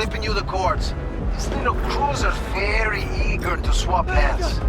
flipping you the cords. These little crews are very eager to swap hands.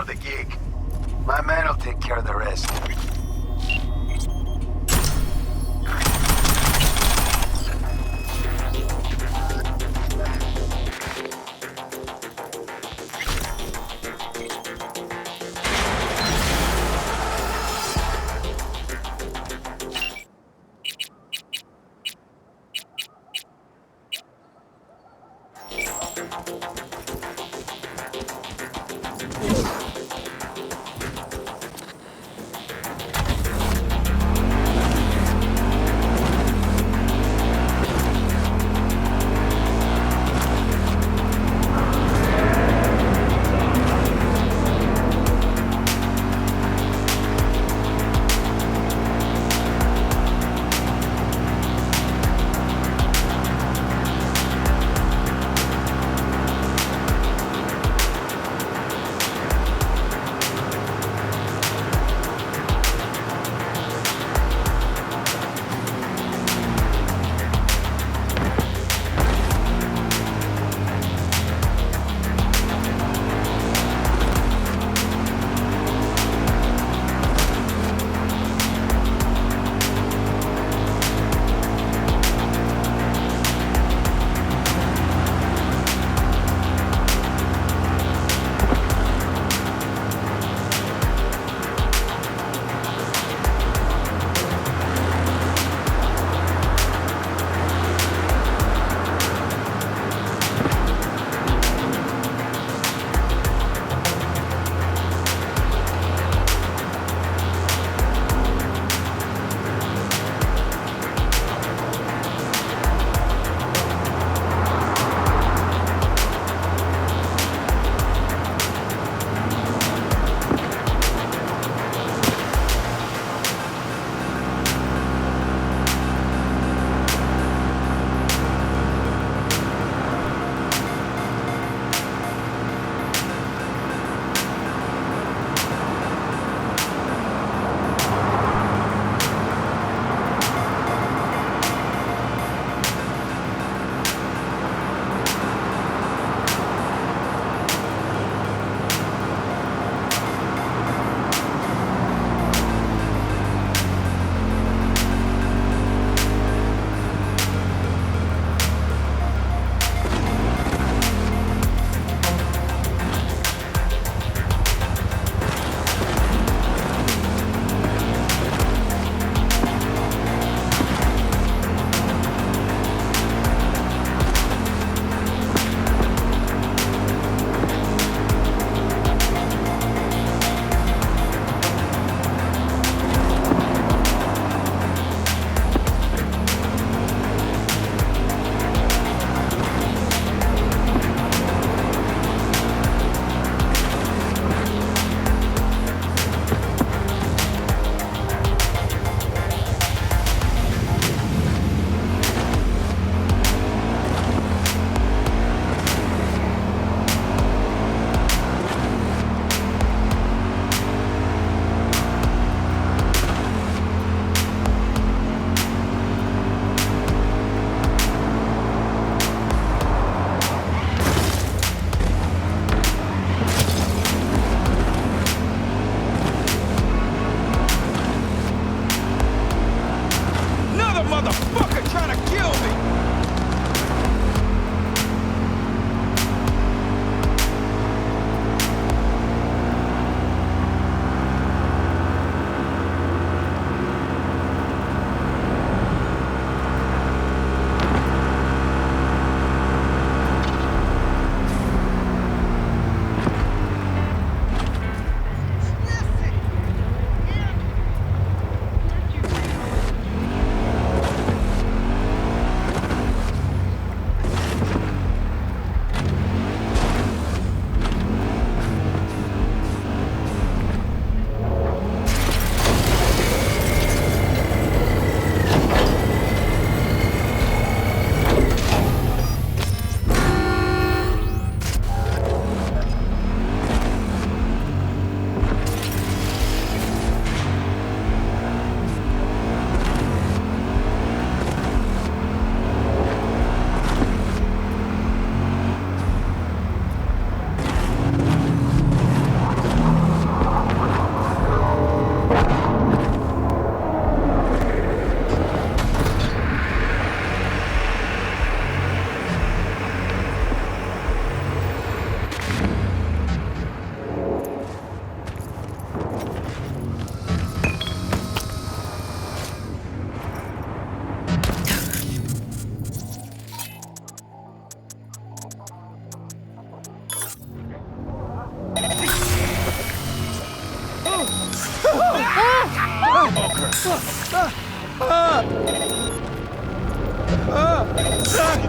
the gig. My man will take care of the rest.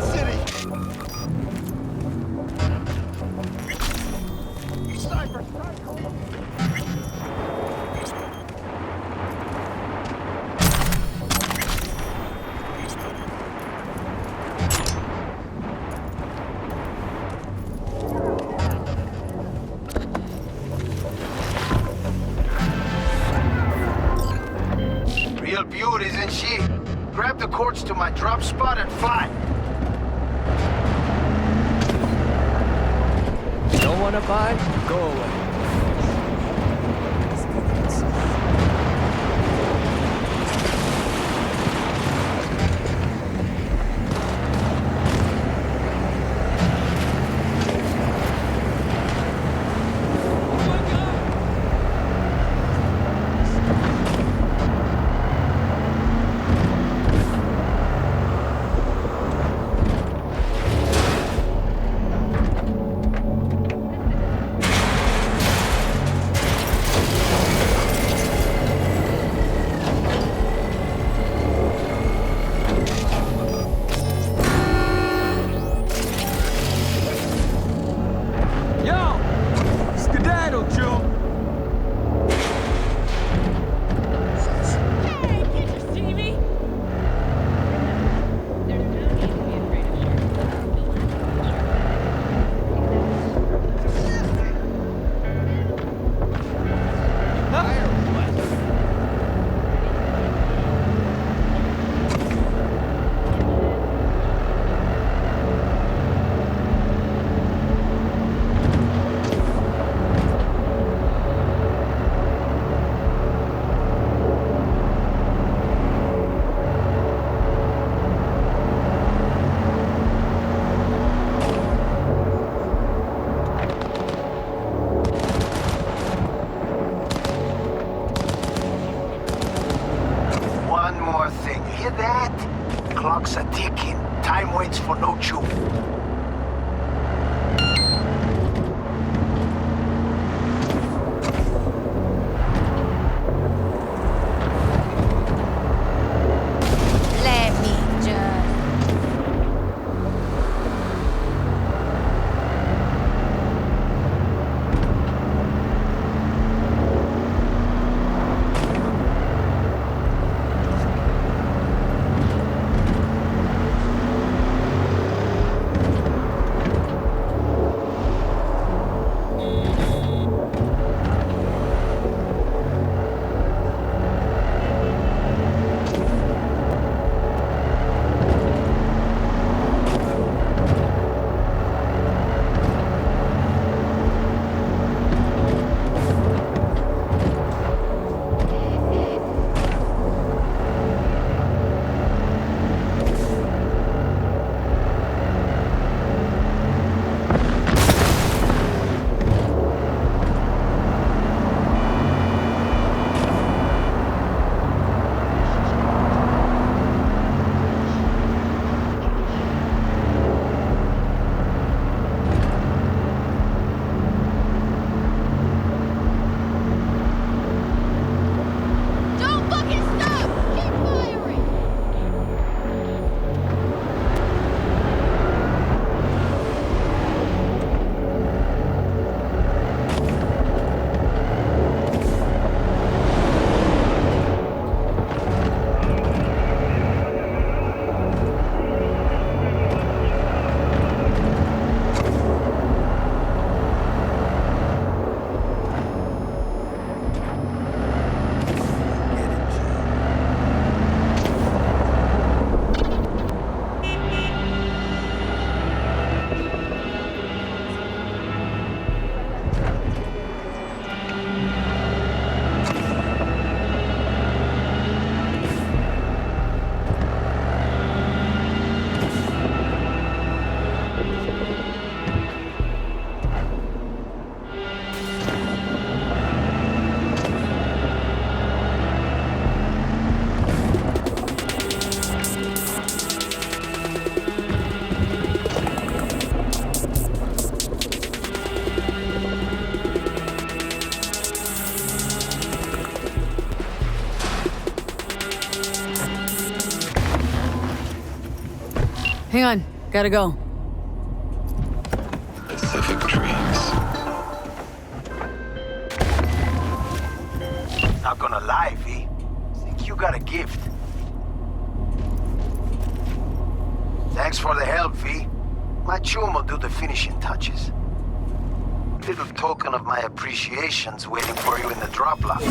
City! Sniper! Real beaut, isn't she? Grab the cords to my drop spot and fly. Don't wanna buy? Go away. Clock's a ticking. Time waits for no chew. Let me just... Hang on, gotta go. Pacific dreams. Not gonna lie, V. Think you got a gift. Thanks for the help, V. My chum will do the finishing touches. Little token of my appreciation's waiting for you in the drop lot.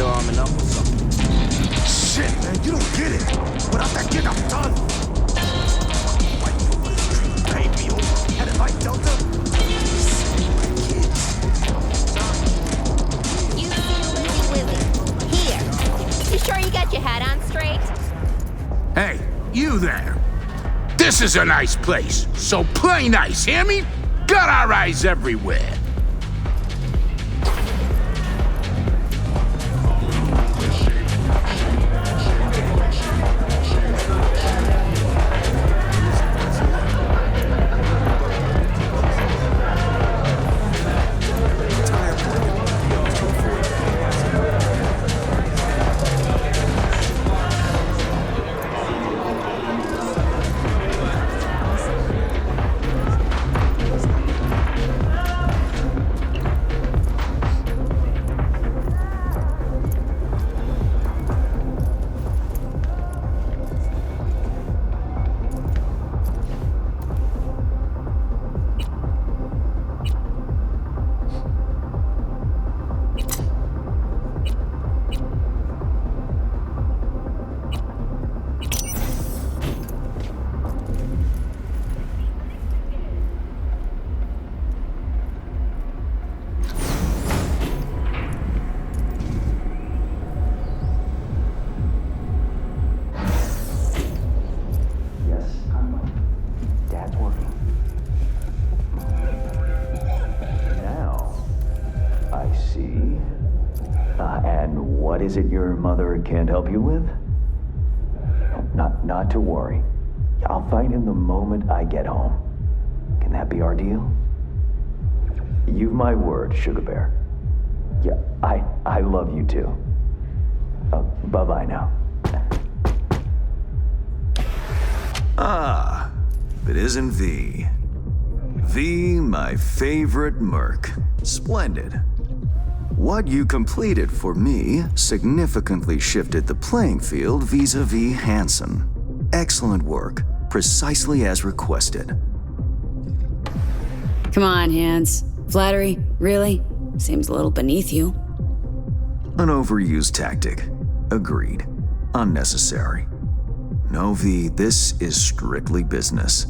you're arming up or something. Shit, man, you don't get it. Without that gig, I'm done. White people in the street paid me over. Headed like Delta. You silly willy. Here. You sure you got your hat on straight? Hey, you there. This is a nice place, so play nice, hear me? Got our eyes everywhere. What is it your mother can't help you with? Not to worry. I'll find him the moment I get home. Can that be our deal? You've my word, Sugar Bear. Yeah, I love you too. Bye-bye now. Ah, if it isn't V. V, my favorite merc. Splendid. What you completed for me significantly shifted the playing field vis-a-vis Hansen. Excellent work, precisely as requested. Come on, Hans. Flattery? Really? Seems a little beneath you. An overused tactic. Agreed. Unnecessary. No, V, this is strictly business.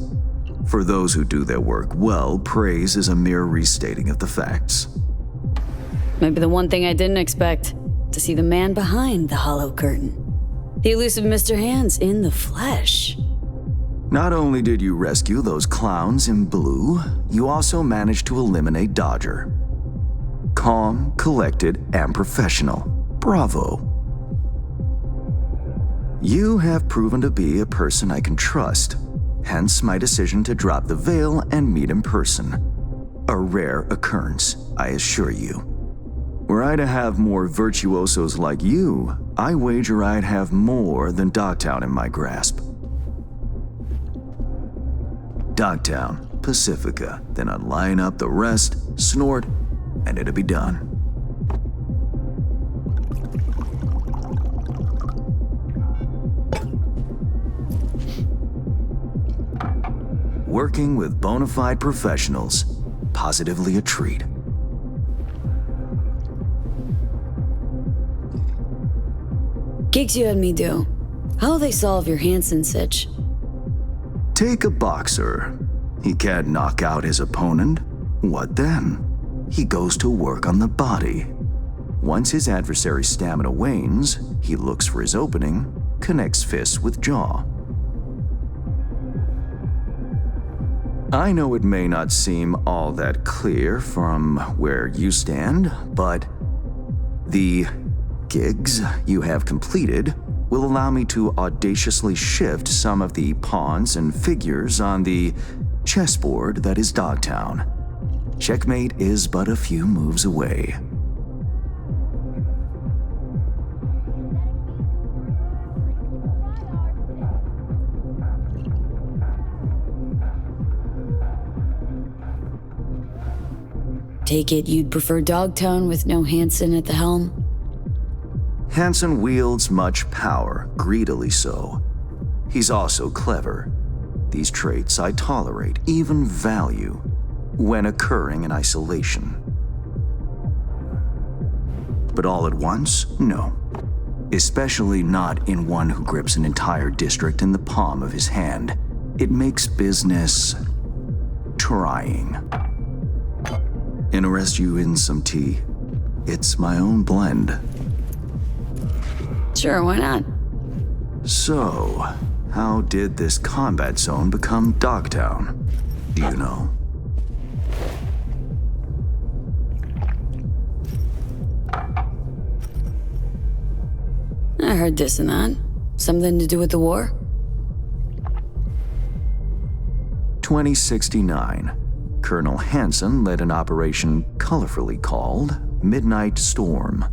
For those who do their work well, praise is a mere restating of the facts. Maybe the one thing I didn't expect, to see the man behind the hollow curtain. The elusive Mr. Hands in the flesh. Not only did you rescue those clowns in blue, you also managed to eliminate Dodger. Calm, collected, and professional. Bravo. You have proven to be a person I can trust, hence my decision to drop the veil and meet in person. A rare occurrence, I assure you. Were I to have more virtuosos like you, I wager I'd have more than Dogtown in my grasp. Dogtown, Pacifica, then I'd line up the rest, snort, and it'd be done. Working with bona fide professionals, positively a treat. Gigs you had me do. How'll they solve your Hansen sitch? Take a boxer. He can't knock out his opponent. What then? He goes to work on the body. Once his adversary's stamina wanes, he looks for his opening, connects fists with jaw. I know it may not seem all that clear from where you stand, but the gigs you have completed will allow me to audaciously shift some of the pawns and figures on the chessboard that is Dogtown. Checkmate is but a few moves away. Take it you'd prefer Dogtown with no Hansen at the helm? Hansen wields much power, greedily so. He's also clever. These traits I tolerate, even value, when occurring in isolation. But all at once? No. Especially not in one who grips an entire district in the palm of his hand. It makes business trying. Interest you in some tea? It's my own blend. Sure, why not? So, how did this combat zone become Dogtown? Do you know? I heard this and that. Something to do with the war? 2069. Colonel Hansen led an operation colorfully called Midnight Storm.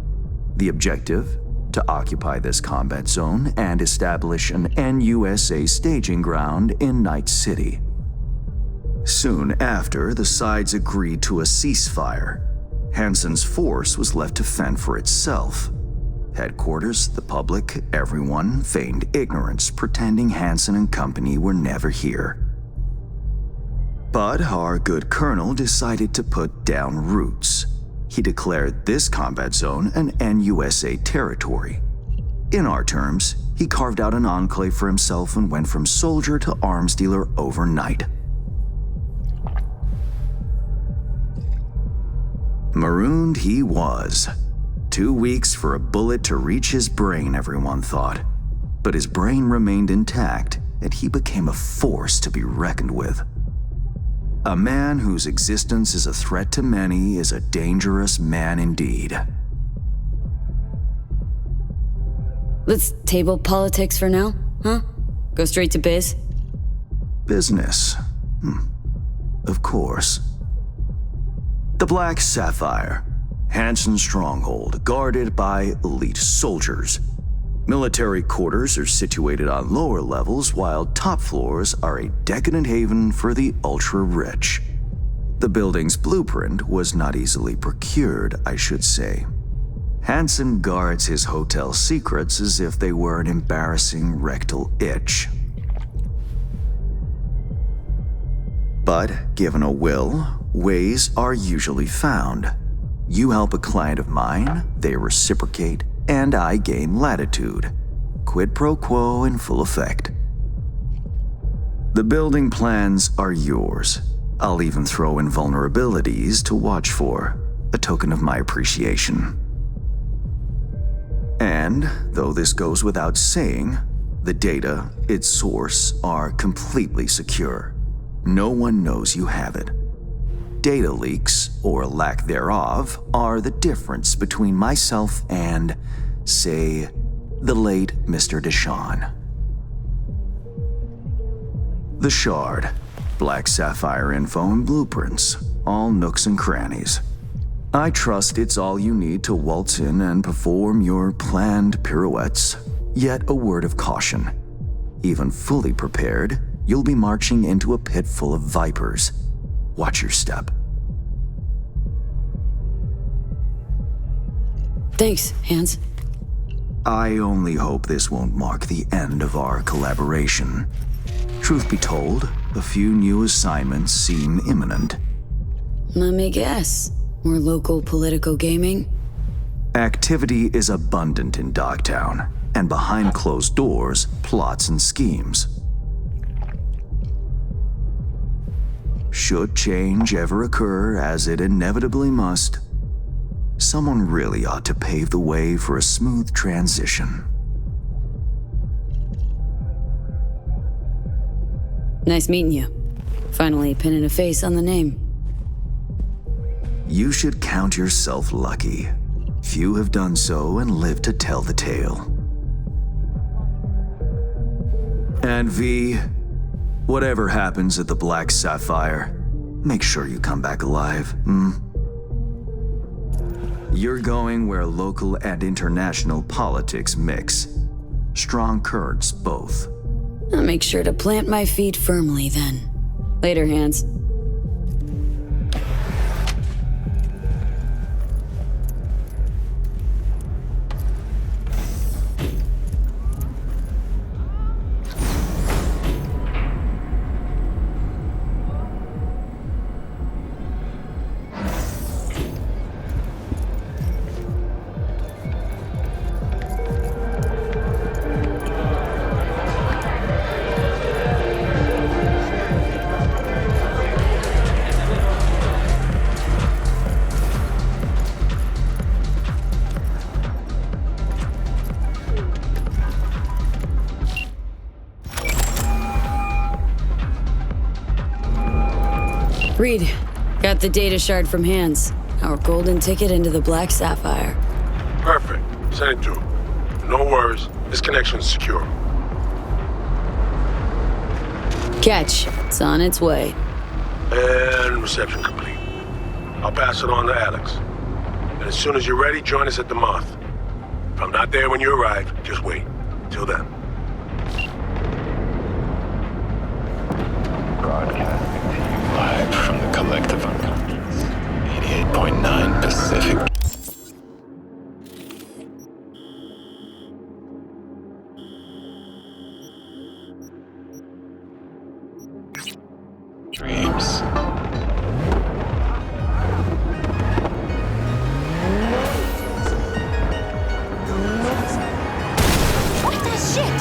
The objective? To occupy this combat zone and establish an NUSA staging ground in Night City. Soon after, the sides agreed to a ceasefire. Hansen's force was left to fend for itself. Headquarters, the public, everyone feigned ignorance, pretending Hansen and company were never here. But our good colonel decided to put down roots. He declared this combat zone an NUSA territory. In our terms, he carved out an enclave for himself and went from soldier to arms dealer overnight. Marooned he was. 2 weeks for a bullet to reach his brain, everyone thought. But his brain remained intact, and he became a force to be reckoned with. A man whose existence is a threat to many is a dangerous man indeed. Let's table politics for now, huh? Go straight to biz? Business. Of course. The Black Sapphire. Hansen's stronghold, guarded by elite soldiers. Military quarters are situated on lower levels, while top floors are a decadent haven for the ultra-rich. The building's blueprint was not easily procured, I should say. Hansen guards his hotel secrets as if they were an embarrassing rectal itch. But given a will, ways are usually found. You help a client of mine, they reciprocate, and I gain latitude. Quid pro quo in full effect. The building plans are yours. I'll even throw in vulnerabilities to watch for, a token of my appreciation. And, though this goes without saying, the data, its source, are completely secure. No one knows you have it. Data leaks, or lack thereof, are the difference between myself and, say, the late Mr. Deshawn. The Shard. Black Sapphire info and blueprints. All nooks and crannies. I trust it's all you need to waltz in and perform your planned pirouettes. Yet a word of caution. Even fully prepared, you'll be marching into a pit full of vipers. Watch your step. Thanks, Hans. I only hope this won't mark the end of our collaboration. Truth be told, a few new assignments seem imminent. Let me guess. More local political gaming? Activity is abundant in Dogtown, and behind closed doors, plots and schemes. Should change ever occur, as it inevitably must, someone really ought to pave the way for a smooth transition. Nice meeting you. Finally pinning a face on the name. You should count yourself lucky. Few have done so and lived to tell the tale. And V, whatever happens at the Black Sapphire, make sure you come back alive, You're going where local and international politics mix. Strong currents, both. I'll make sure to plant my feet firmly then. Later, Hans. Reed, got the data shard from Hands. Our golden ticket into the Black Sapphire. Perfect. Send it through. No worries. This connection's secure. Catch. It's on its way. And reception complete. I'll pass it on to Alex. And as soon as you're ready, join us at the Moth. If I'm not there when you arrive, just wait. Till then. Broadcasting to you live from the collective unconscious. 88.9 Pacific. Dreams. What the shit?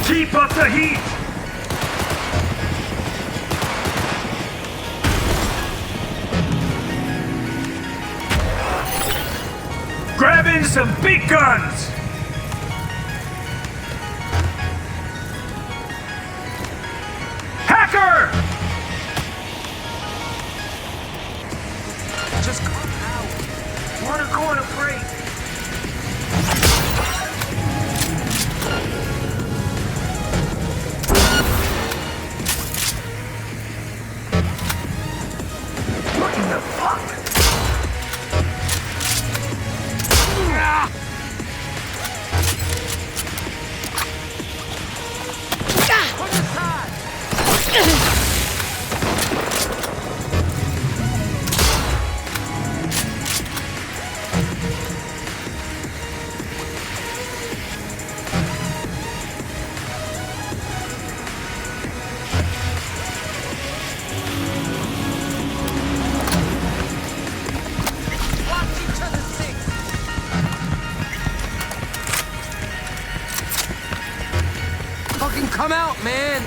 Keep up the heat! Grabbing some big guns! Hacker! Just come out. Wanna go on a break? What in the fuck? Fucking come out, man!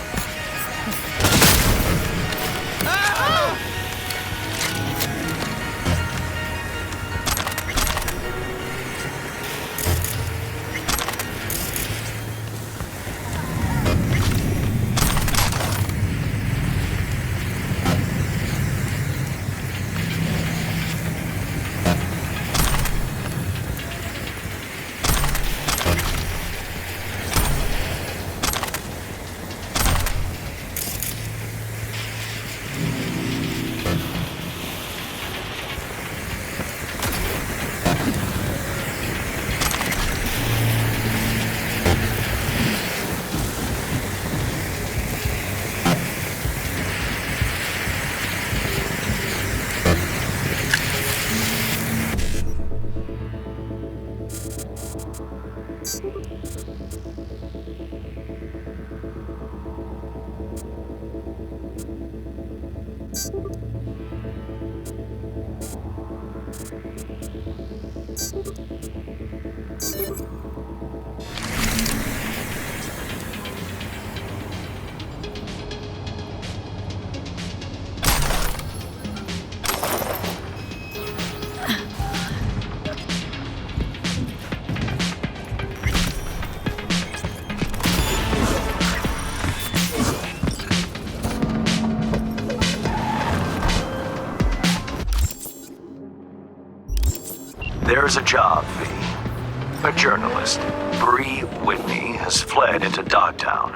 There's a job, V. A journalist, Bree Whitney, has fled into Dogtown.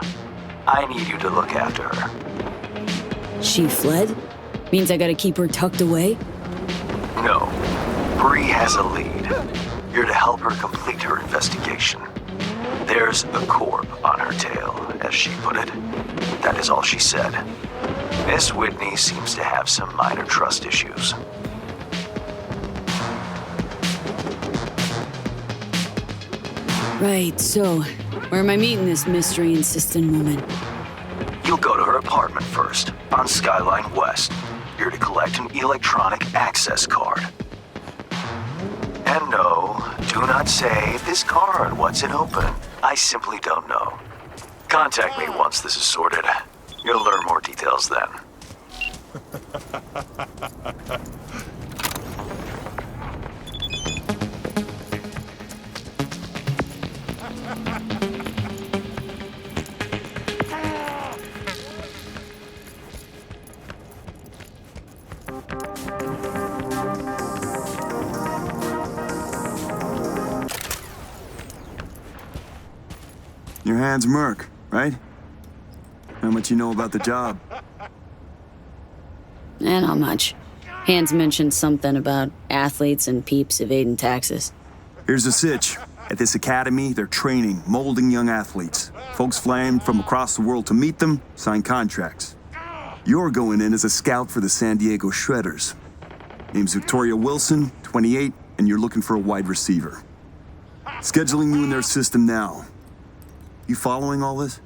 I need you to look after her. She fled? Means I gotta keep her tucked away? No. Bree has a lead. You're to help her complete her investigation. There's a corp on her tail, as she put it. That is all she said. Miss Whitney seems to have some minor trust issues. Right, so where am I meeting this mystery-insistent woman? You'll go to her apartment first, on Skyline West. You're to collect an electronic access card. And no, do not say this card, what's it open? I simply don't know. Contact me once this is sorted. You'll learn more details then. Your hand's Merc, right? How much you know about the job? Not much. Hans mentioned something about athletes and peeps evading taxes. Here's the sitch. At this academy, they're training, molding young athletes. Folks flying from across the world to meet them, sign contracts. You're going in as a scout for the San Diego Shredders. Name's Victoria Wilson, 28, and you're looking for a wide receiver. Scheduling you in their system now. You following all this?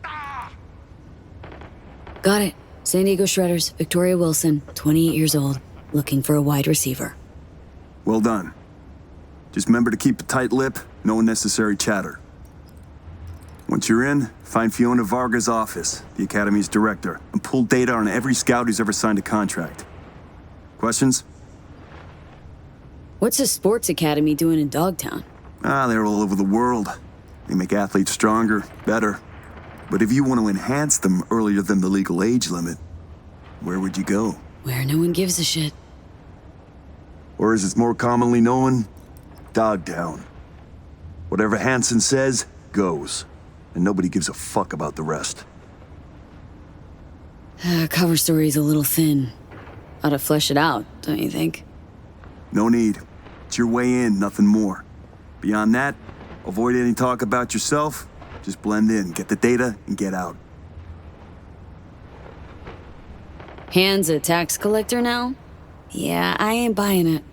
Got it. San Diego Shredders, Victoria Wilson, 28 years old, looking for a wide receiver. Well done. Just remember to keep a tight lip, no unnecessary chatter. Once you're in, find Fiona Varga's office, the Academy's director, and pull data on every scout who's ever signed a contract. Questions? What's a sports academy doing in Dogtown? They're all over the world. They make athletes stronger, better. But if you want to enhance them earlier than the legal age limit, where would you go? Where no one gives a shit. Or as it's more commonly known, Dogtown. Whatever Hansen says, goes. And nobody gives a fuck about the rest. Cover story's a little thin. Ought to flesh it out, don't you think? No need. It's your way in, nothing more. Beyond that, avoid any talk about yourself. Just blend in, get the data, and get out. Hans a tax collector now? Yeah, I ain't buying it.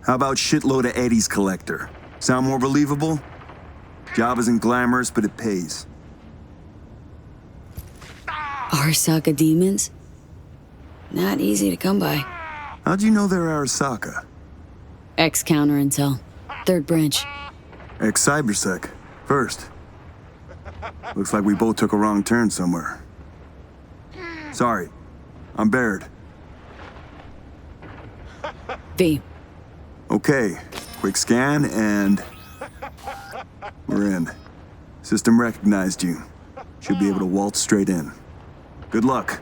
How about shitload of Eddie's collector? Sound more believable? Job isn't glamorous, but it pays. Arasaka demons? Not easy to come by. How'd you know they're Arasaka? Ex-counter intel. Third branch. Ex-Cybersec. First. Looks like we both took a wrong turn somewhere. Sorry. I'm Baird. V. Okay. Quick scan and... we're in. System recognized you. Should be able to waltz straight in. Good luck.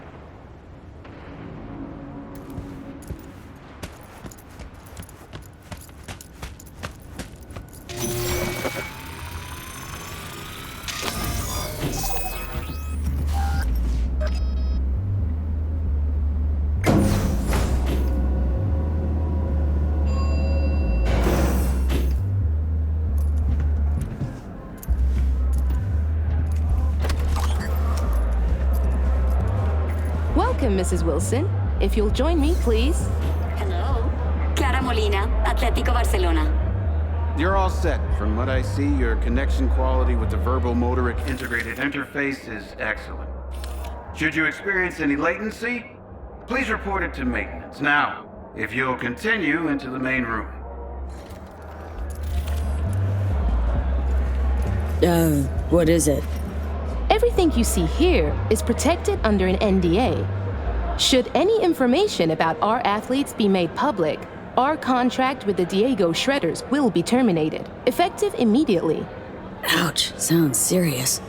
Welcome, Mrs. Wilson. If you'll join me, please. Hello. Clara Molina, Atlético Barcelona. You're all set. From what I see, your connection quality with the verbal-motoric integrated interface is excellent. Should you experience any latency, please report it to maintenance. Now, if you'll continue into the main room. What is it? Everything you see here is protected under an NDA. Should any information about our athletes be made public, our contract with the Diego Shredders will be terminated, effective immediately. Ouch, sounds serious.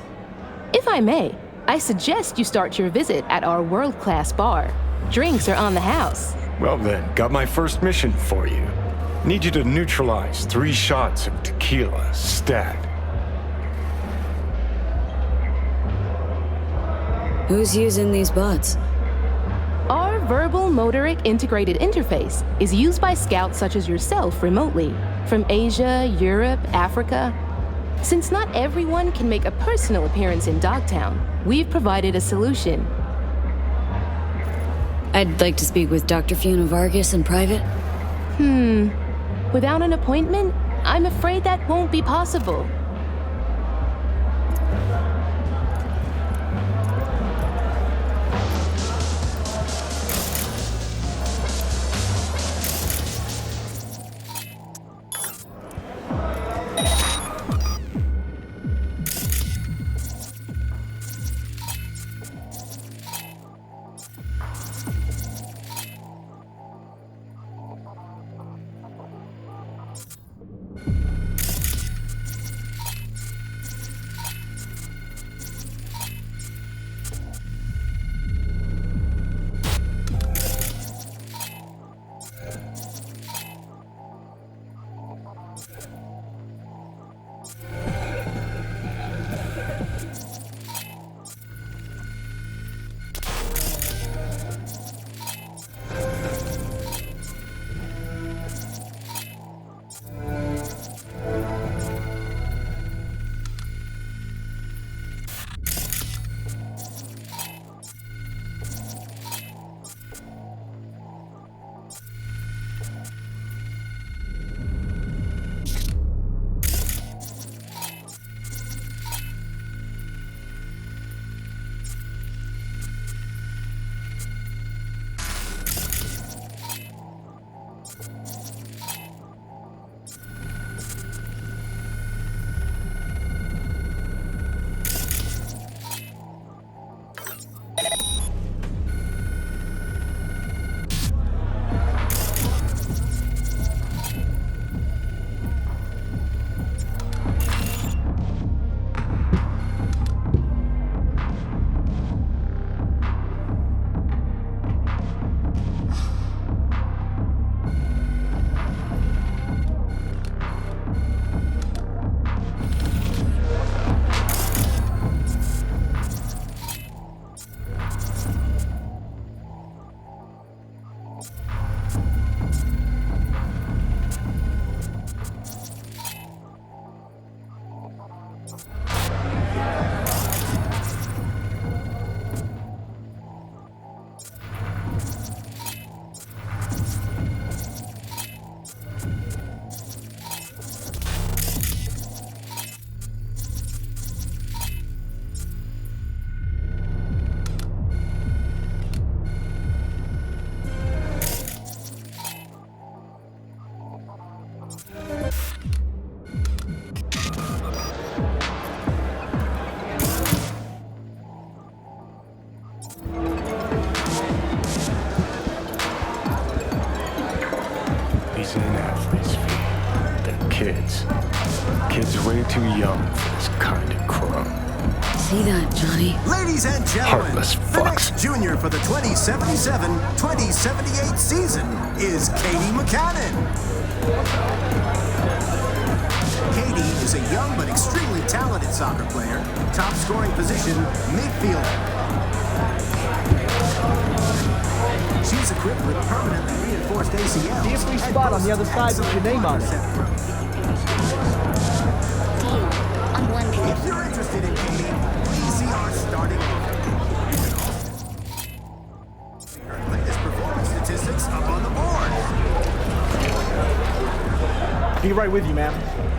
If I may, I suggest you start your visit at our world-class bar. Drinks are on the house. Well then, got my first mission for you. Need you to neutralize 3 shots of tequila, stat. Who's using these bots? Our verbal motoric integrated interface is used by scouts such as yourself remotely, from Asia, Europe, Africa. Since not everyone can make a personal appearance in Dogtown, we've provided a solution. I'd like to speak with Dr. Fiona Vargas in private. Without an appointment, I'm afraid that won't be possible. Kids way too young for this kind of crumb. See that, Johnny? Ladies and gentlemen, Heartless the fucks. next junior for the 2077-2078 season is Katie McCannon. Katie is a young but extremely talented soccer player, top scoring position, midfielder. She's equipped with permanently reinforced ACLs. See a free spot on the other side with your name on it. If you're interested in Katie, please see our starting offer. Her latest performance statistics up on the board. Be right with you, ma'am.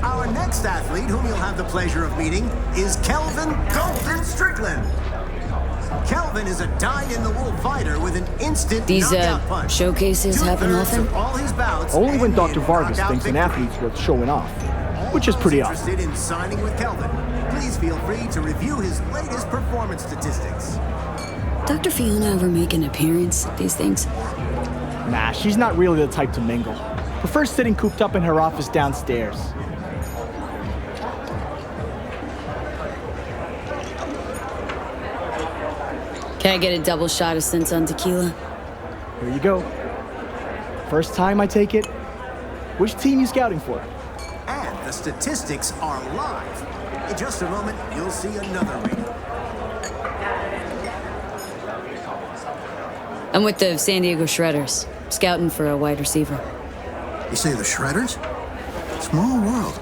Our next athlete, whom you'll have the pleasure of meeting, is Kelvin Golden Strickland. Kelvin is a dyed-in-the-wool fighter with an instant These knockout punch. showcases happen 2/3 often? of all his bouts Only when end Dr. in Vargas knockout thinks an victory. athlete's worth showing off. which is pretty awesome. Interested in signing with Kelvin? Please feel free to review his latest performance statistics. Dr. Fiona ever make an appearance at these things? Nah, she's not really the type to mingle. Prefers sitting cooped up in her office downstairs. Can I get a double shot of Sense on tequila? Here you go. First time I take it. Which team you scouting for? And the statistics are live. In just a moment, you'll see another rating. I'm with the San Diego Shredders, scouting for a wide receiver. You say the Shredders? Small world.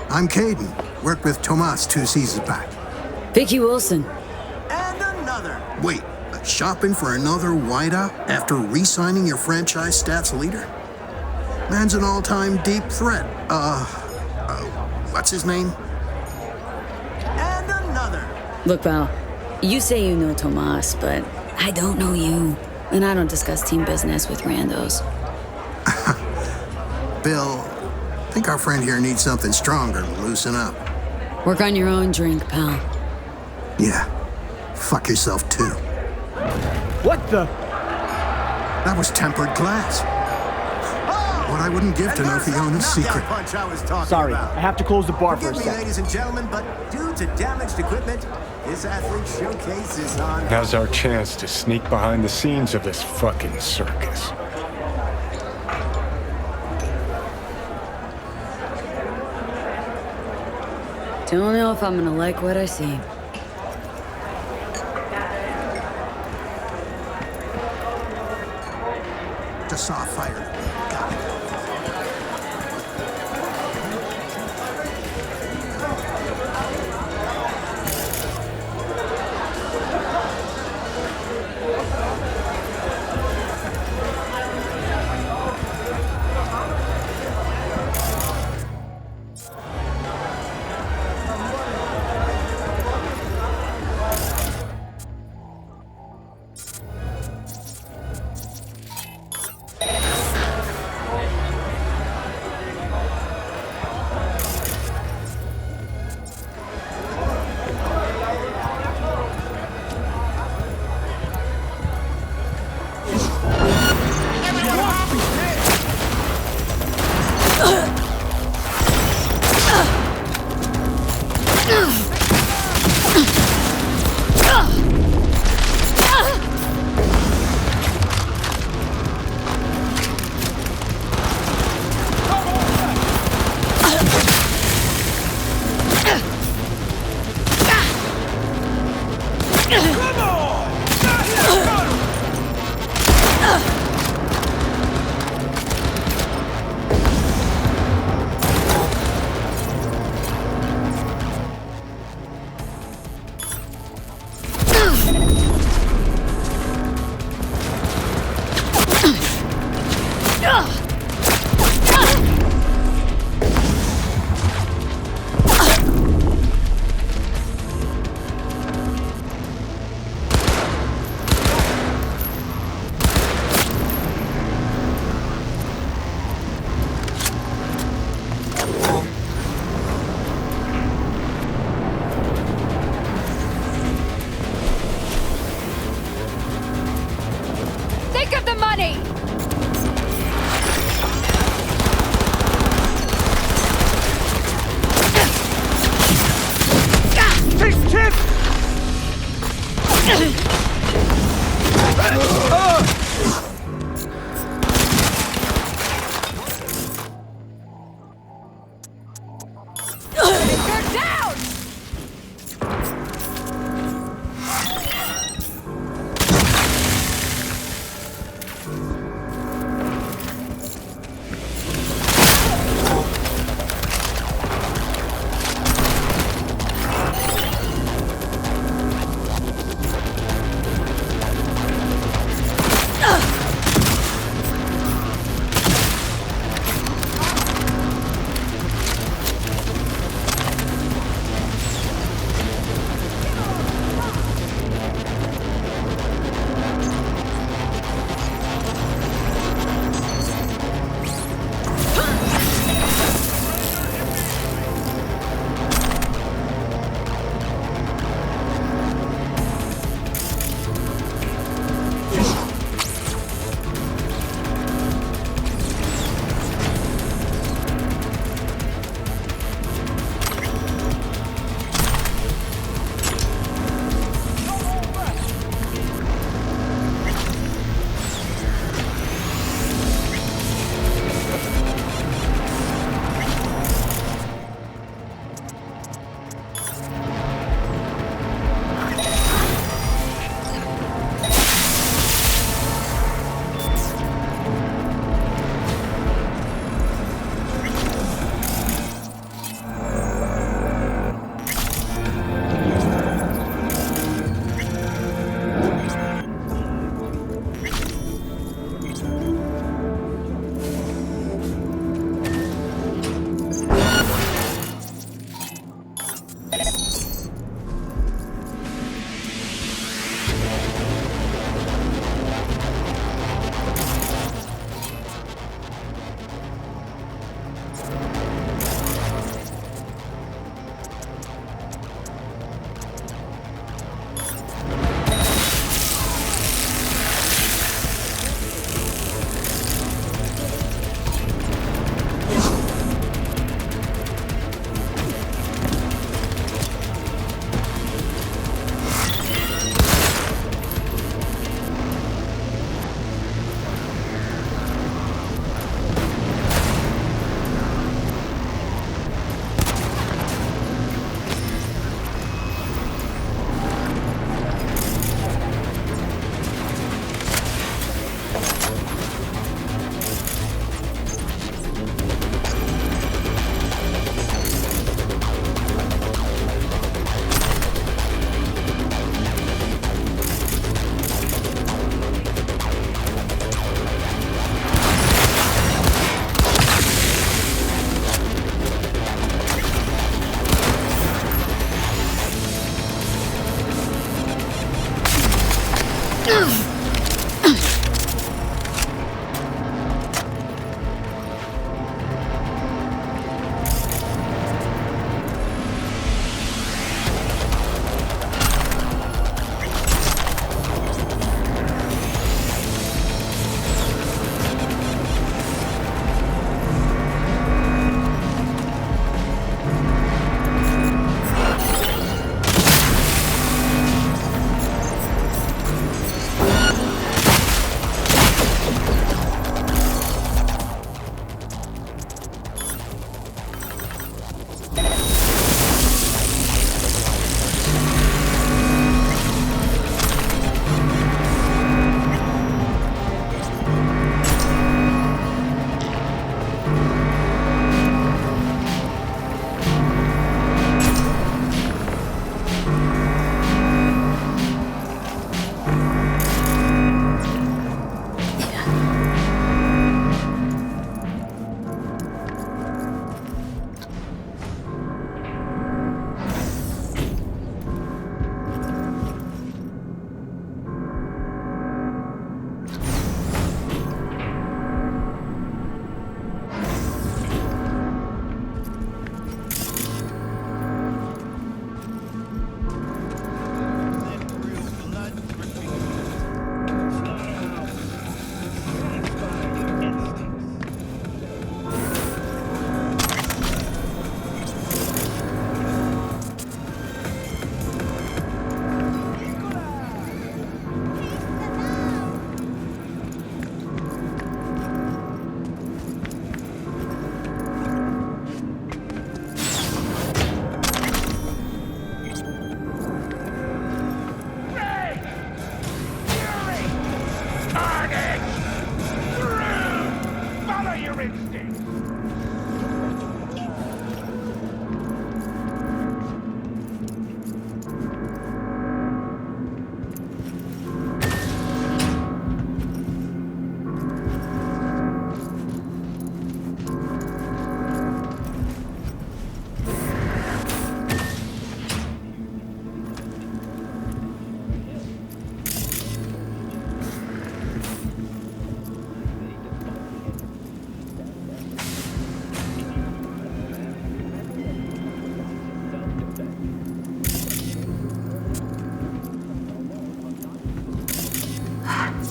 I'm Caden. Worked with Tomas 2 seasons back. Vicky Wilson. And another. Wait, shopping for another wideout after re-signing your franchise stats leader? Man's an all-time deep threat. What's his name? And another. Look, pal, you say you know Tomas, but I don't know you. And I don't discuss team business with randos. Bill, I think our friend here needs something stronger to loosen up. Work on your own drink, pal. Yeah. Fuck yourself, too. What the? That was tempered glass. What I wouldn't give to know Fiona's secret. Punch I was talking Sorry, about. I have to close the bar for a Forgive me, sec. ladies and gentlemen, but due to damaged equipment, this athlete showcase is on. Now's our chance to sneak behind the scenes of this fucking circus. Don't know if I'm gonna like what I see. Just saw a fire. Got it.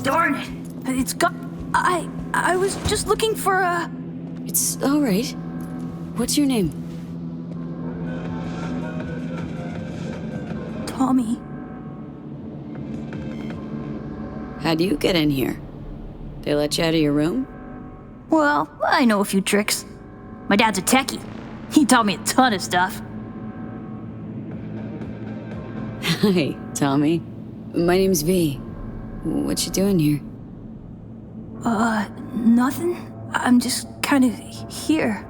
Darn it. It's got... I was just looking for a... It's all right. What's your name? Tommy. How'd you get in here? They let you out of your room? Well, I know a few tricks. My dad's a techie. He taught me a ton of stuff. Hi, Tommy. My name's V. What you doing here? Nothing. I'm just kind of here.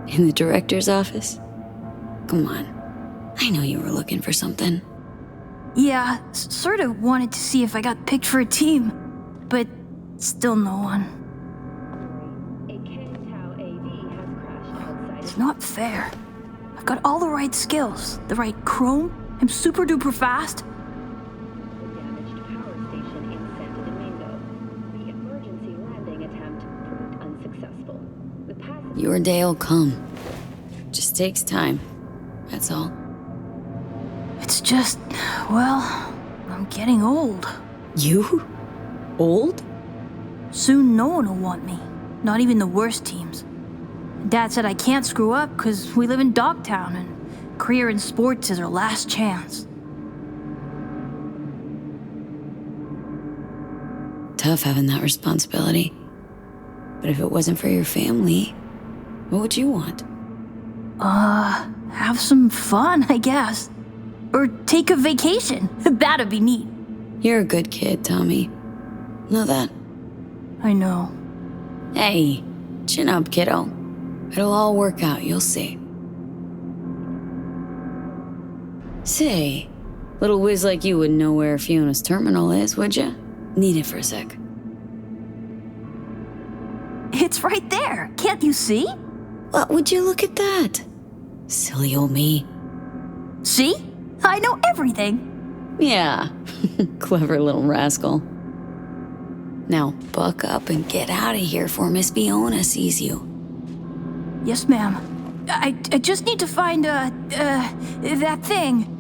In the director's office? Come on. I know you were looking for something. Yeah, sort of wanted to see if I got picked for a team, but still no one. It's not fair. I've got all the right skills, the right chrome, I'm super duper fast. Your day'll come. Just takes time. That's all. It's just, well, I'm getting old. You? Old? Soon no one will want me. Not even the worst teams. Dad said I can't screw up because we live in Dogtown and career in sports is our last chance. Tough having that responsibility. But if it wasn't for your family, what would you want? Have some fun, I guess. Or take a vacation. That'd be neat. You're a good kid, Tommy. Know that. I know. Hey, chin up, kiddo. It'll all work out, you'll see. Say, little whiz like you wouldn't know where Fiona's terminal is, would ya? Need it for a sec. It's right there. Can't you see? What would you look at that? Silly old me. See? I know everything. Yeah, clever little rascal. Now buck up and get out of here before Miss Fiona sees you. Yes, ma'am. I just need to find, that thing.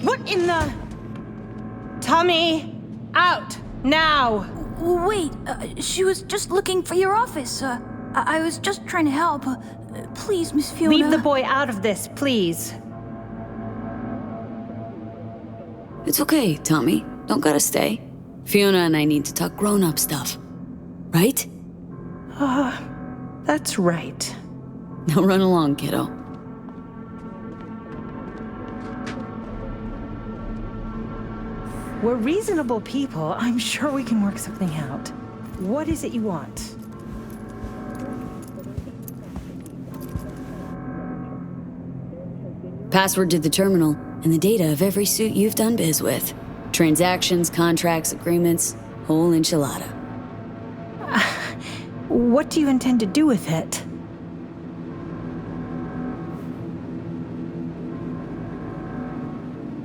What in the... Tommy, out, now! Wait, she was just looking for your office. I was just trying to help. Please, Miss Fiona. Leave the boy out of this, please. It's okay, Tommy. Don't gotta stay. Fiona and I need to talk grown-up stuff. Right? That's right. Now run along, kiddo. We're reasonable people. I'm sure we can work something out. What is it you want? Password to the terminal and the data of every suit you've done biz with. Transactions, contracts, agreements, whole enchilada. What do you intend to do with it?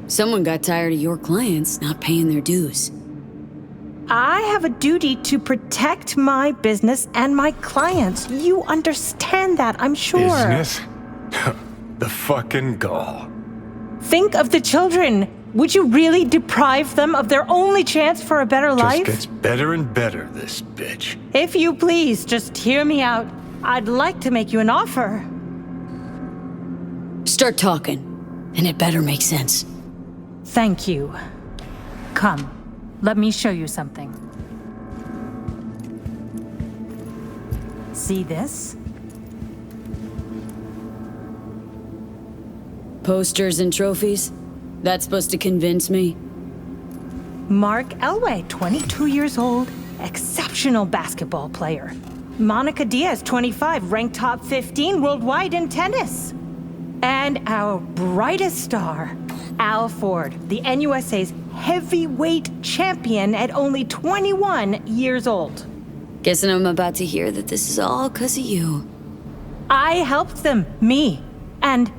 Someone got tired of your clients not paying their dues. I have a duty to protect my business and my clients. You understand that, I'm sure. Business? The fucking gall. Think of the children. Would you really deprive them of their only chance for a better life? Just gets better and better, this bitch. If you please, just hear me out. I'd like to make you an offer. Start talking, and it better make sense. Thank you. Come, let me show you something. See this? Posters and trophies? That's supposed to convince me? Mark Elway, 22 years old, exceptional basketball player. Monica Diaz, 25, ranked top 15 worldwide in tennis. And our brightest star, Al Ford, the NUSA's heavyweight champion at only 21 years old. Guessing I'm about to hear that this is all 'cause of you. I helped them, me. And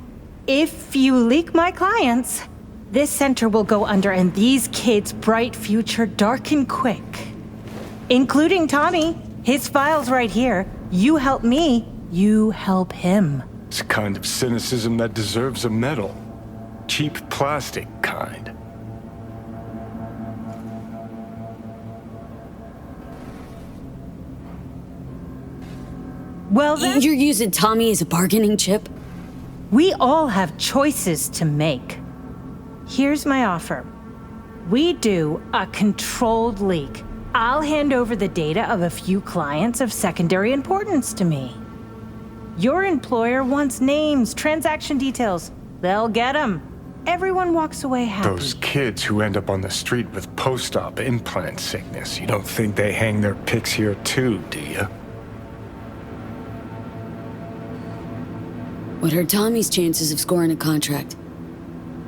if you leak my clients, This center will go under and these kids' bright future darken quick. Including Tommy. His file's right here. You help me, you help him. It's a kind of cynicism that deserves a medal. Cheap plastic kind. Well then... You're using Tommy as a bargaining chip? We all have choices to make. Here's my offer. We do a controlled leak. I'll hand over the data of a few clients of secondary importance to me. Your employer wants names, transaction details. They'll get them. Everyone walks away happy. Those kids who end up on the street with post-op implant sickness, you don't think they hang their pics here too, do you? What are Tommy's chances of scoring a contract?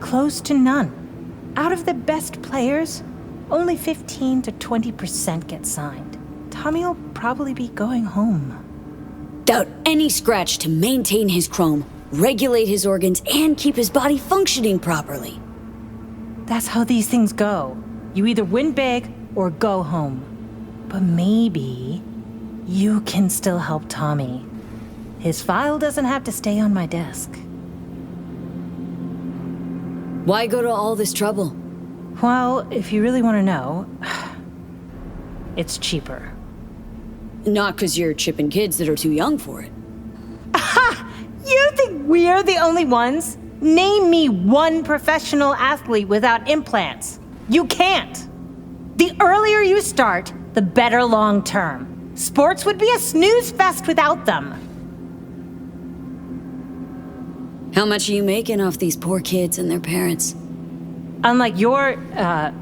Close to none. Out of the best players, only 15 to 20% get signed. Tommy'll probably be going home. Without any scratch to maintain his chrome, regulate his organs, and keep his body functioning properly. That's how these things go. You either win big or go home. But maybe you can still help Tommy. His file doesn't have to stay on my desk. Why go to all this trouble? Well, if you really want to know, it's cheaper. Not because you're chipping kids that are too young for it. You think we're the only ones? Name me one professional athlete without implants. You can't. The earlier you start, the better long term. Sports would be a snooze fest without them. How much are you making off these poor kids and their parents? Unlike your,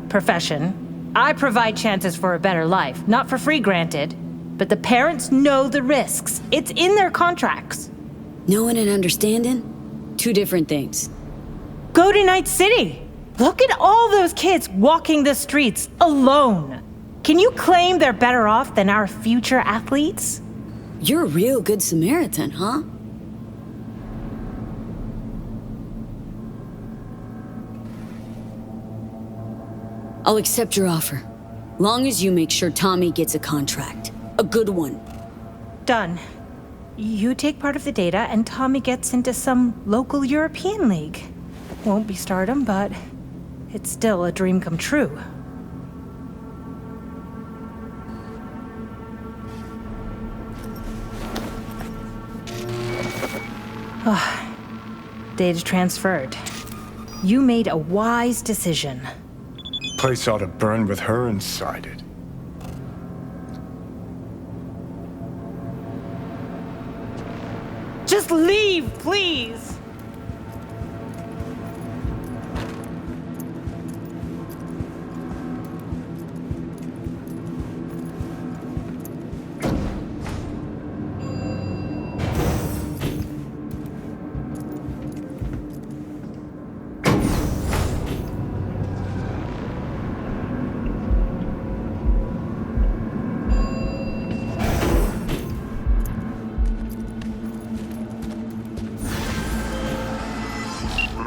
profession, I provide chances for a better life. Not for free, granted. But the parents know the risks. It's in their contracts. Knowing and understanding? Two different things. Go to Night City. Look at all those kids walking the streets alone. Can you claim they're better off than our future athletes? You're a real good Samaritan, huh? I'll accept your offer, long as you make sure Tommy gets a contract. A good one. Done. You take part of the data and Tommy gets into some local European league. Won't be stardom, but it's still a dream come true. Data transferred. You made a wise decision. Place ought to burn with her inside it. Just leave, please!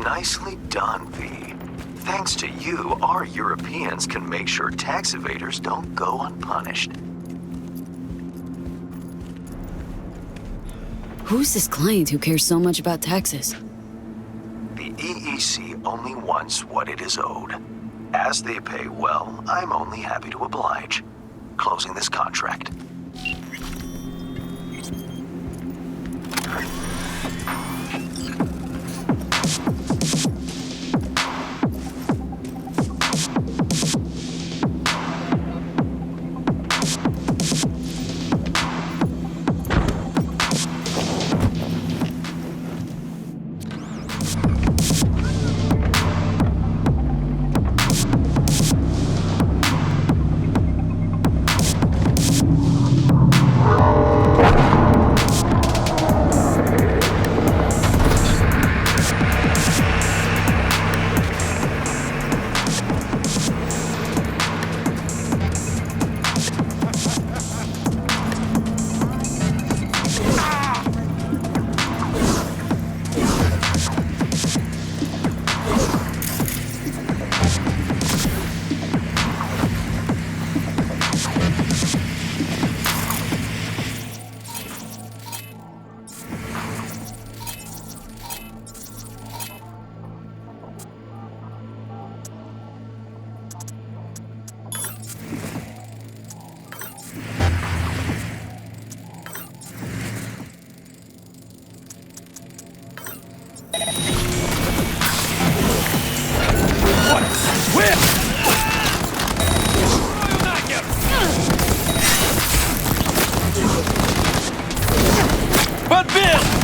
Nicely done, V. Thanks to you, our Europeans can make sure tax evaders don't go unpunished. Who's this client who cares so much about taxes? The EEC only wants what it is owed. As they pay well, I'm only happy to oblige. Closing this contract. But Bill!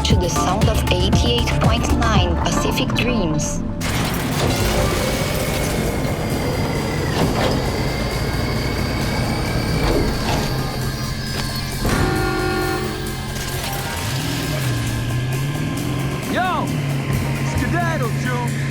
To the sound of 88.9 Pacific Dreams. Yo! Skedaddle, Jude!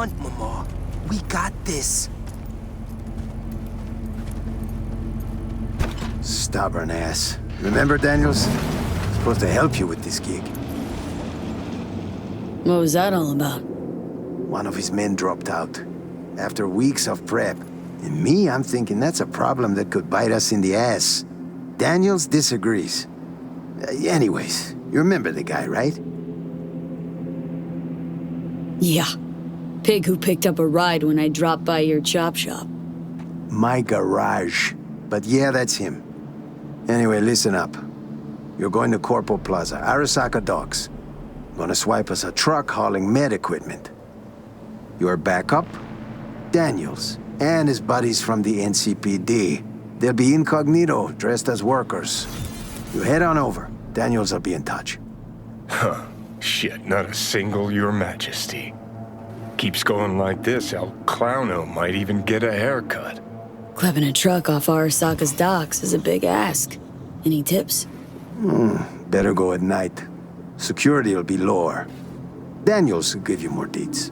front, Mama. We got this. Stubborn ass. Remember, Daniels? Supposed to help you with this gig. What was that all about? One of his men dropped out. After weeks of prep. And me, I'm thinking that's a problem that could bite us in the ass. Daniels disagrees. Anyways, you remember the guy, right? Yeah. Pig who picked up a ride when I dropped by your chop shop. My garage. But yeah, that's him. Anyway, listen up. You're going to Corpo Plaza, Arasaka Docks. Gonna swipe us a truck hauling med equipment. Your backup? Daniels. And his buddies from the NCPD. They'll be incognito, dressed as workers. You head on over. Daniels will be in touch. Huh. Shit, not a single Your Majesty. Keeps going like this, El Clowno might even get a haircut. Clapping a truck off Arasaka's docks is a big ask. Any tips? Better go at night. Security will be lower. Daniels will give you more deets.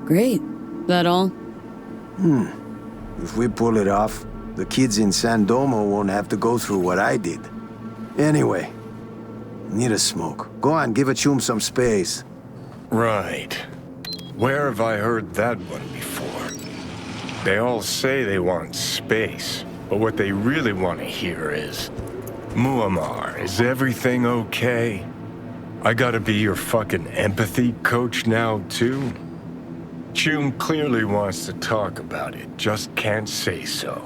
Great. That all? If we pull it off, the kids in San Domo won't have to go through what I did. Anyway, need a smoke. Go on, give a chum some space. Right. Where have I heard that one before? They all say they want space, but what they really want to hear is, Muammar, is everything okay? I gotta be your fucking empathy coach now, too? Chum clearly wants to talk about it, just can't say so.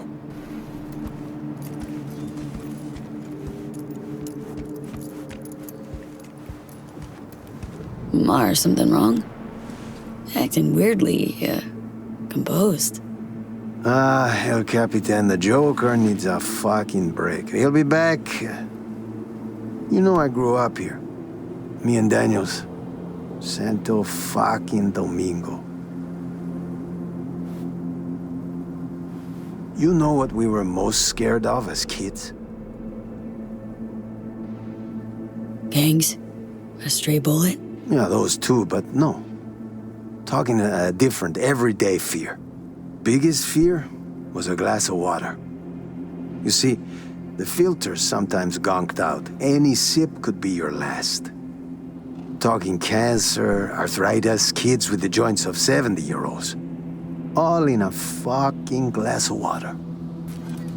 Mar, something wrong? Acting weirdly, composed. El Capitan, the Joker needs a fucking break. He'll be back. You know I grew up here. Me and Daniels. Santo fucking Domingo. You know what we were most scared of as kids? Gangs? A stray bullet? Yeah, those too, but no. Talking a different, everyday fear. Biggest fear was a glass of water. You see, the filter's sometimes gonked out. Any sip could be your last. Talking cancer, arthritis, kids with the joints of 70-year-olds. All in a fucking glass of water.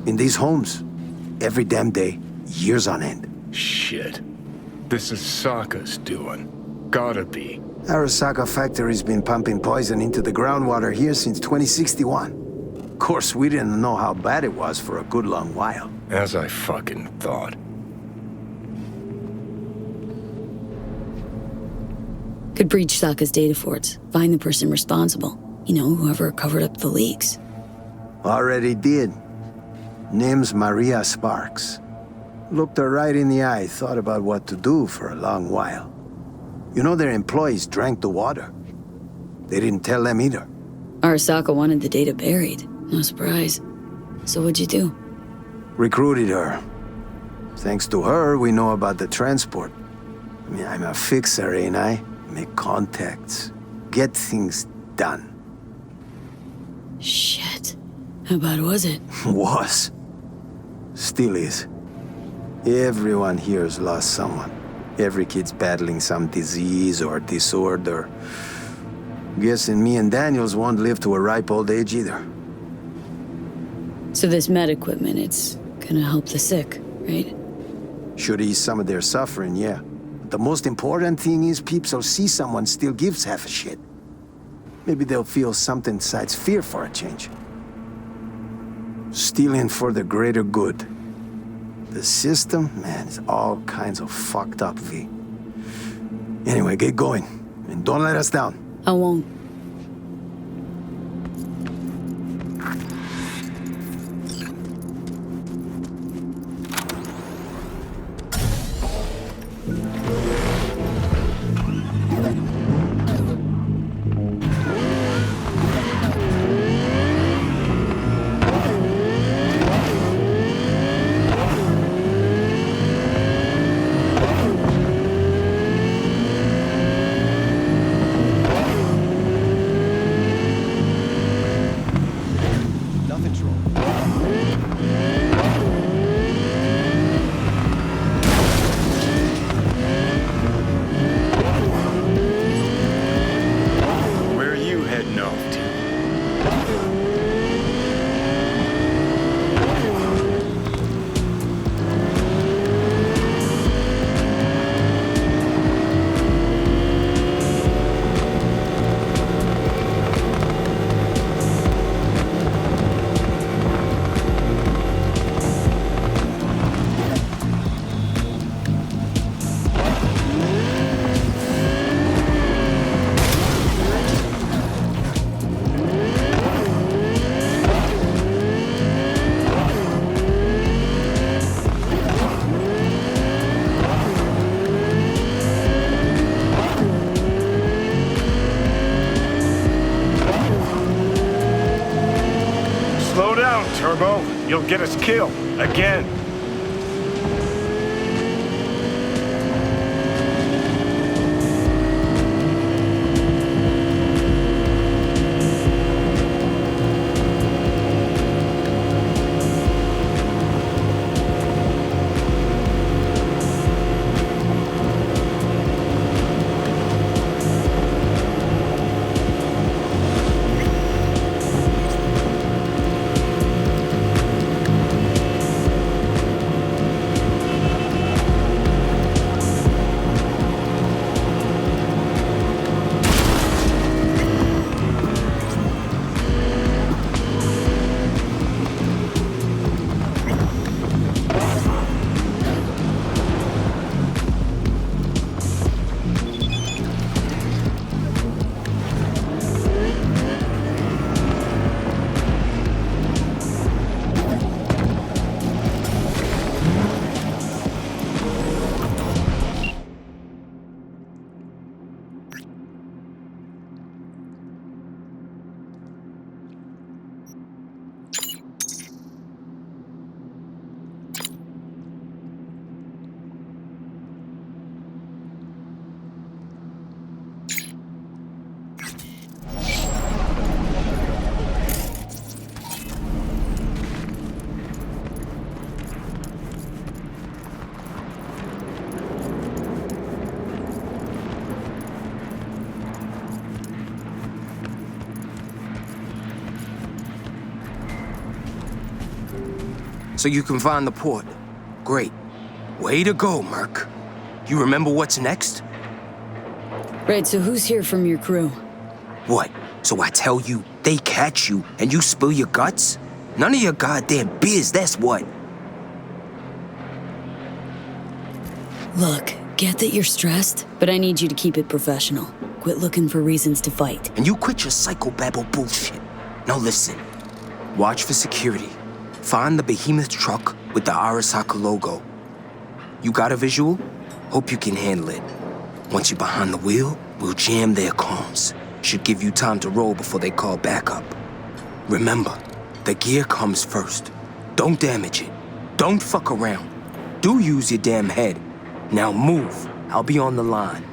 In these homes, every damn day, years on end. Shit. This is Sokka's doing. Gotta be. Arasaka Factory's been pumping poison into the groundwater here since 2061. Of course, we didn't know how bad it was for a good long while. As I fucking thought. Could breach Sokka's data forts, find the person responsible. You know, whoever covered up the leaks. Already did. Name's Maria Sparks. Looked her right in the eye, thought about what to do for a long while. You know their employees drank the water. They didn't tell them either. Arasaka wanted the data buried. No surprise. So what'd you do? Recruited her. Thanks to her, we know about the transport. I mean, I'm a fixer, ain't I? Make contacts. Get things done. Shit. How bad was it? Was. Still is. Everyone here's lost someone. Every kid's battling some disease or disorder. Guessing me and Daniels won't live to a ripe old age either. So this med equipment, it's gonna help the sick, right? Should ease some of their suffering, yeah. But the most important thing is peeps will see someone still gives half a shit. Maybe they'll feel something besides fear for a change. Stealing for the greater good. The system, man, is all kinds of fucked up, V. Anyway, get going. And don't let us down. I won't. You'll get us killed. Again. So you can find the port. Great. Way to go, Merc. You remember what's next? Right, so who's here from your crew? What? So I tell you, they catch you, and you spill your guts? None of your goddamn biz, that's what. Look, get that you're stressed, but I need you to keep it professional. Quit looking for reasons to fight. And you quit your psychobabble bullshit. Now listen. Watch for security. Find the behemoth truck with the Arasaka logo. You got a visual? Hope you can handle it. Once you're behind the wheel, we'll jam their comms. Should give you time to roll before they call backup. Remember, the gear comes first. Don't damage it. Don't fuck around. Do use your damn head. Now move. I'll be on the line.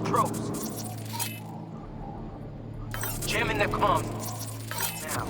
Quattros. Jamming their comms. Now.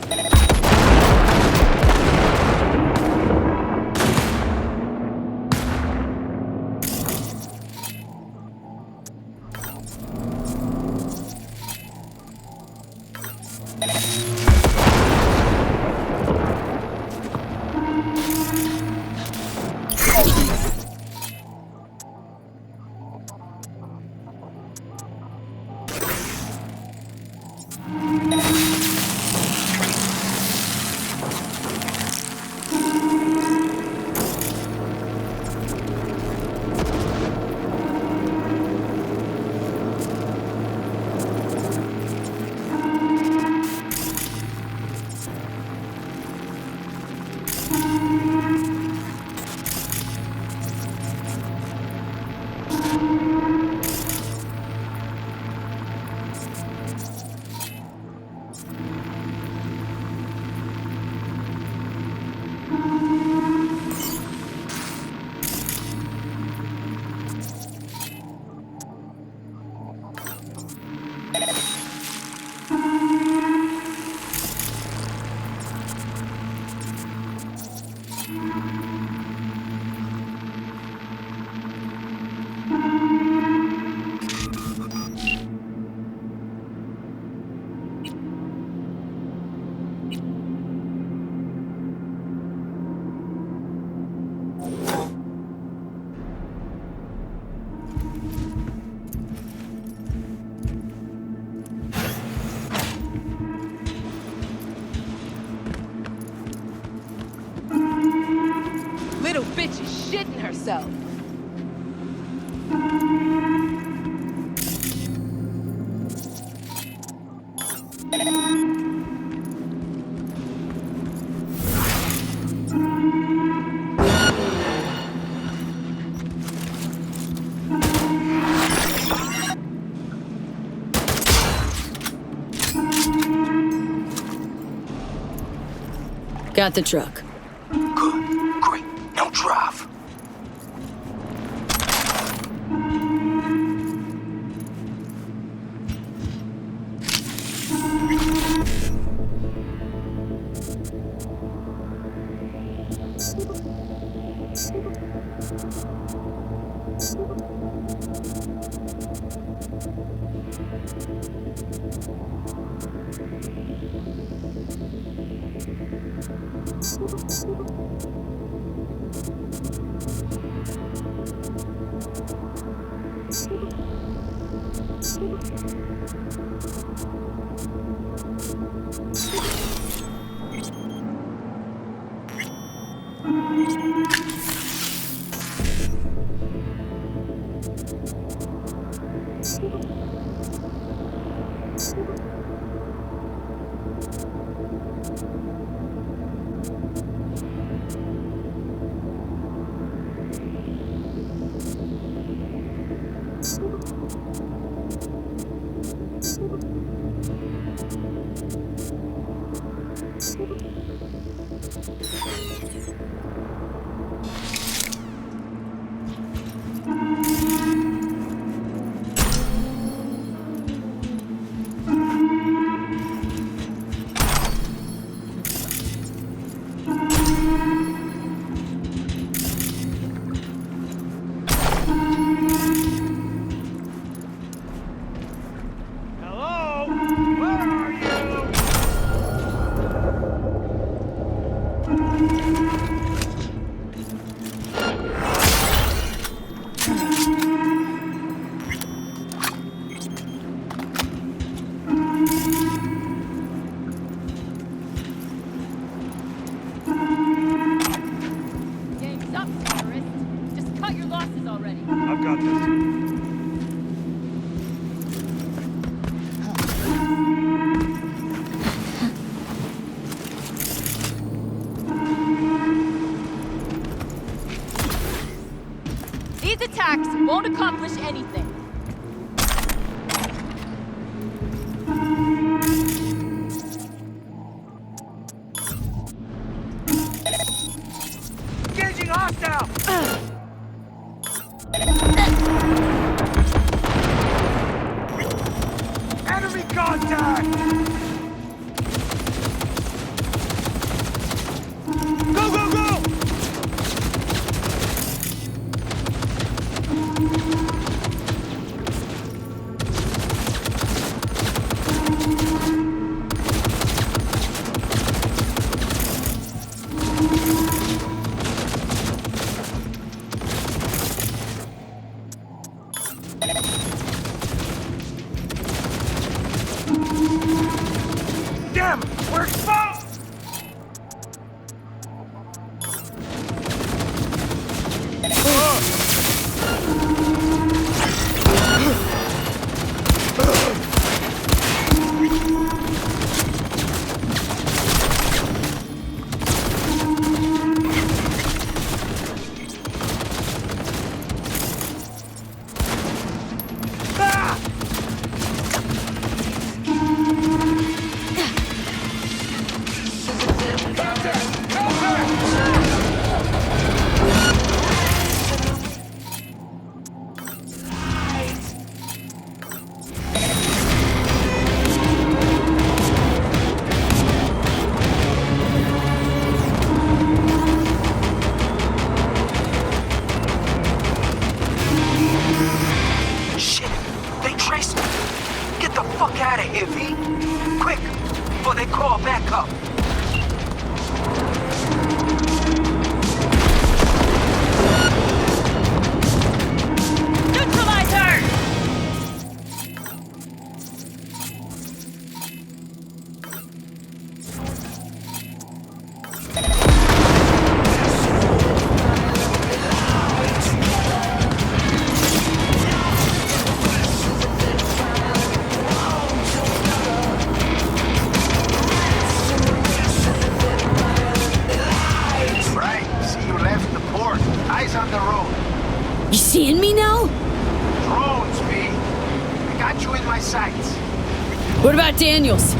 Little bitch is shitting herself. Got the truck. Good. Great. Now drive. I've got this. These attacks won't accomplish anything. Engaging hostile! Shit! They traced me! Get the fuck out of here, V! Quick! Before they call back up! Neutralize her! on the road. You seeing me now? Drones, V. I got you in my sights. What about Daniels?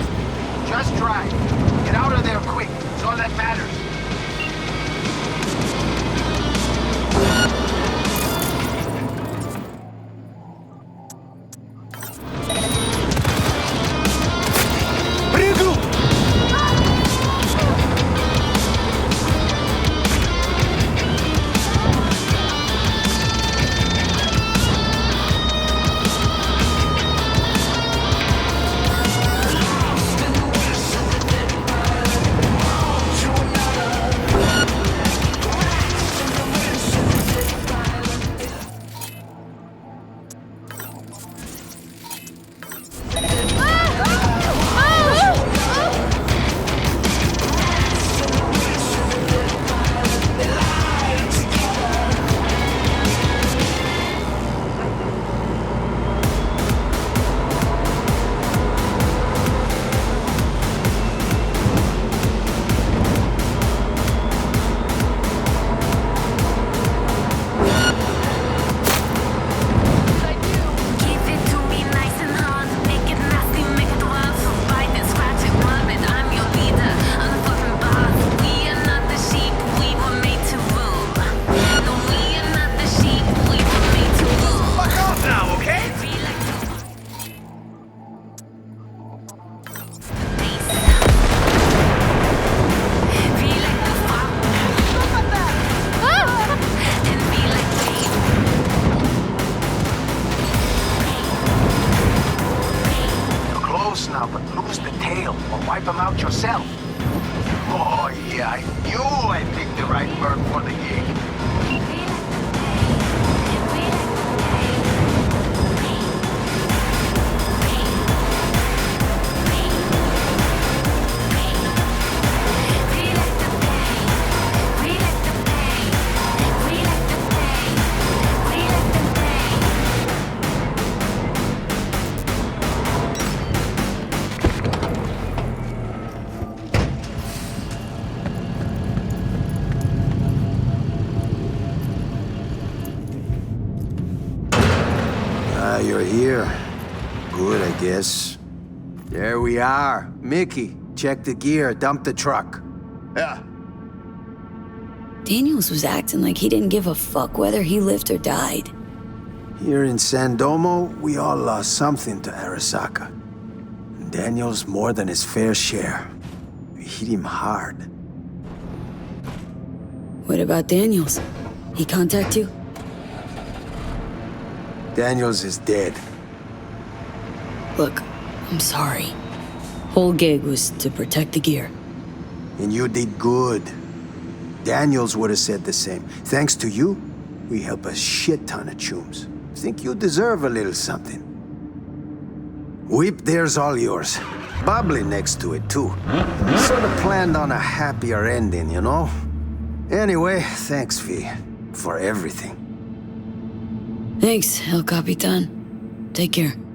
Just drive. Get out of there quick. It's all that matters. You're here. Good, I guess. There we are. Mickey, check the gear, dump the truck. Yeah. Daniels was acting like he didn't give a fuck whether he lived or died. Here in San Domo, we all lost something to Arasaka. Daniels more than his fair share. We hit him hard. What about Daniels? He contact you? Daniels is dead. Look, I'm sorry. Whole gig was to protect the gear. And you did good. Daniels would have said the same. Thanks to you, we help a shit ton of chooms. Think you deserve a little something. Whip there's all yours. Bubbly next to it, too. Sort of planned on a happier ending, you know? Anyway, thanks, V. for everything. Thanks, El Capitan. Take care.